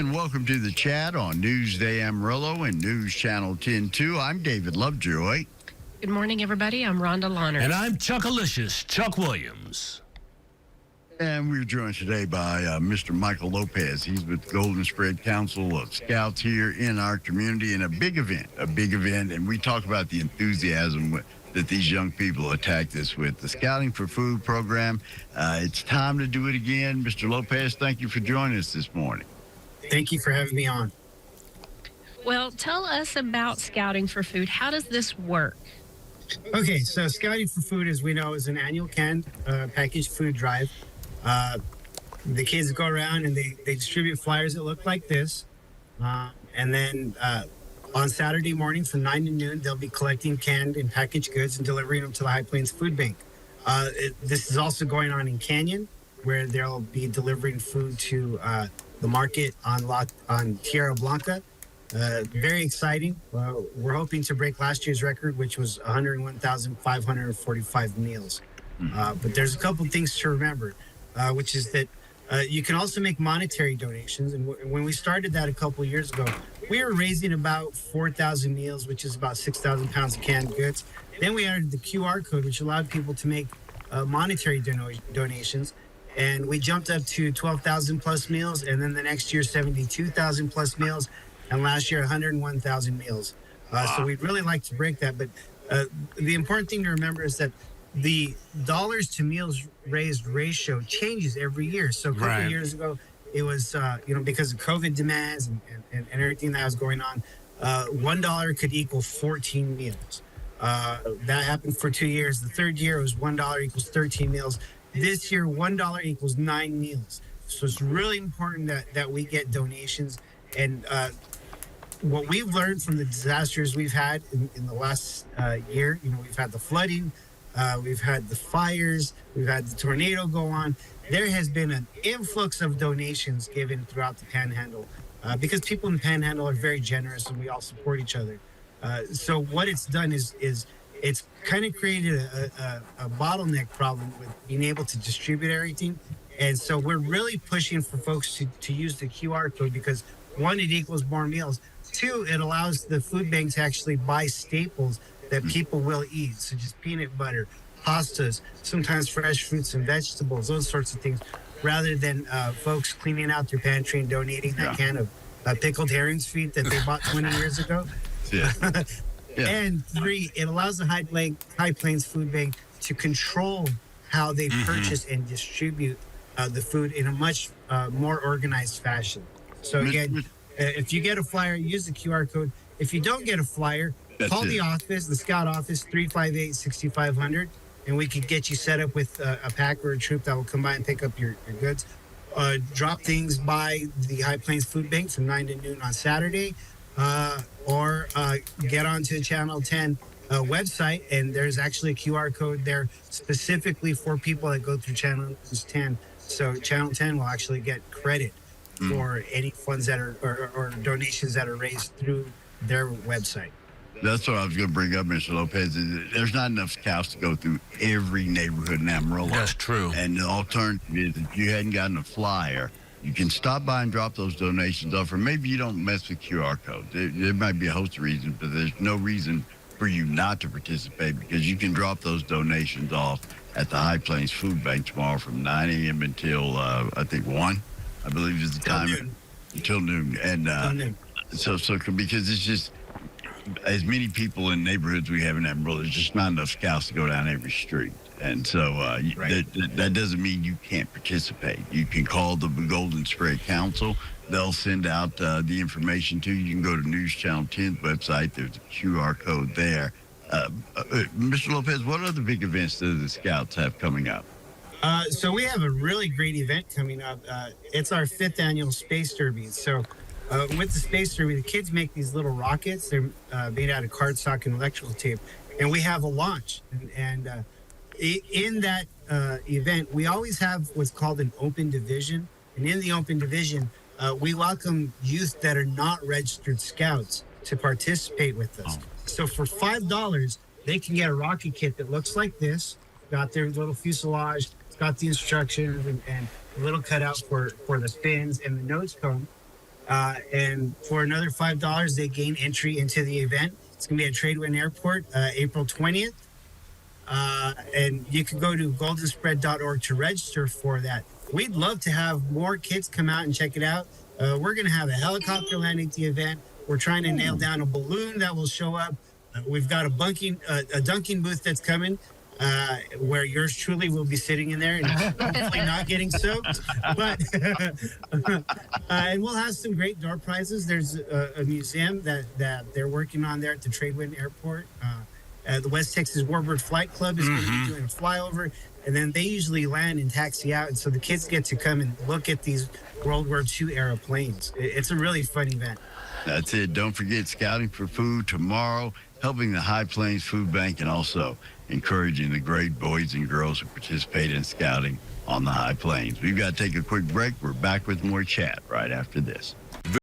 And welcome to the chat on Newsday Amarillo and News Channel 10-2. I'm David Lovejoy. Good morning, everybody. I'm Rhonda Lahner. And I'm Chuckalicious, Chuck Williams. And we're joined today by Mr. Michael Lopez. He's with the Golden Spread Council of Scouts here in our community, and a big event. And we talk about the enthusiasm that these young people attack this with. The Scouting for Food program, it's time to do it again. Mr. Lopez, thank you for joining us this morning. Thank you for having me on. Well, tell us about Scouting for Food. How does this work? Okay, so Scouting for Food, as we know, is an annual canned packaged food drive. The kids go around and they distribute flyers that look like this. And then on Saturday morning from 9 to noon, they'll be collecting canned and packaged goods and delivering them to the High Plains Food Bank. This is also going on in Canyon, where they'll be delivering food to the market on Tierra Blanca. Very exciting. We're hoping to break last year's record, which was 101,545 meals. But there's a couple things to remember, which is that you can also make monetary donations. And when we started that a couple of years ago, we were raising about 4,000 meals, which is about 6,000 pounds of canned goods. Then we added the QR code, which allowed people to make monetary donations. And we jumped up to 12,000 plus meals, and then the next year 72,000 plus meals, and last year 101,000 meals. So we'd really like to break that. But the important thing to remember is that the dollars to meals raised ratio changes every year. So a couple of years ago, it was because of COVID demands and everything that was going on, $1 could equal 14 meals. That happened for 2 years. The third year, it was $1 equals 13 meals. This year, $1 equals 9 meals. So it's really important that we get donations. And what we've learned from the disasters we've had in the last year, we've had the flooding, we've had the fires, we've had the tornado go on. There has been an influx of donations given throughout the Panhandle because people in the Panhandle are very generous and we all support each other. So what it's done is it's kind of created a bottleneck problem with being able to distribute everything. And so we're really pushing for folks to use the QR code because, one, it equals more meals. Two, it allows the food bank to actually buy staples that people will eat, such as peanut butter, pastas, sometimes fresh fruits and vegetables, those sorts of things, rather than folks cleaning out their pantry and donating that can of pickled herrings feet that they bought 20 years ago. Yeah. And three, it allows the High Plains Food Bank to control how they purchase and distribute the food in a much more organized fashion. So again, if you get a flyer, use the QR code. If you don't get a flyer, call the office, the Scout office, 358-6500, and we can get you set up with a pack or a troop that will come by and pick up your goods. Drop things by the High Plains Food Bank from 9 to noon on Saturday. Or get onto the Channel 10 website, and there's actually a QR code there specifically for people that go through Channel 10. So Channel 10 will actually get credit for any funds that are or donations that are raised through their website. That's what I was going to bring up, Mr. Lopez. There's not enough scouts to go through every neighborhood in Amarillo. That's true. And the alternative is if you hadn't gotten a flyer, you can stop by and drop those donations off, or maybe you don't mess with QR codes. There might be a host of reasons, but there's no reason for you not to participate because you can drop those donations off at the High Plains Food Bank tomorrow from 9 a.m. until, I think, 1, I believe is the time. Until noon. And so because it's just, as many people in neighborhoods we have in Amarillo, there's just not enough scouts to go down every street. And so that doesn't mean you can't participate. You can call the Golden Spread Council. They'll send out the information to you. You can go to News Channel 10's website. There's a QR code there. Mr. Lopez, what other big events do the Scouts have coming up? So we have a really great event coming up. It's our 5th annual Space Derby. So with the Space Derby, the kids make these little rockets. They're made out of cardstock and electrical tape. And we have a launch. And in that event, we always have what's called an open division. And in the open division, we welcome youth that are not registered scouts to participate with us. So for $5, they can get a rocket kit that looks like this. Got their little fuselage, it's got the instructions and a little cutout for the spins and the nose cone. And for another $5, they gain entry into the event. It's going to be at Tradewind Airport, April 20th. And you can go to goldenspread.org to register for that. We'd love to have more kids come out and check it out. We're going to have a helicopter landing at the event. We're trying to nail down a balloon that will show up. We've got a dunking booth that's coming, where yours truly will be sitting in there and hopefully not getting soaked. But and we'll have some great door prizes. There's a museum that they're working on there at the Tradewind Airport. The West Texas Warbird Flight Club is going to be doing a flyover, and then they usually land and taxi out, and so the kids get to come and look at these World War II era planes. It's a really fun event. That's it. Don't forget Scouting for Food tomorrow, helping the High Plains Food Bank, and also encouraging the great boys and girls who participate in scouting on the High Plains. We've got to take a quick break. We're back with more chat right after this.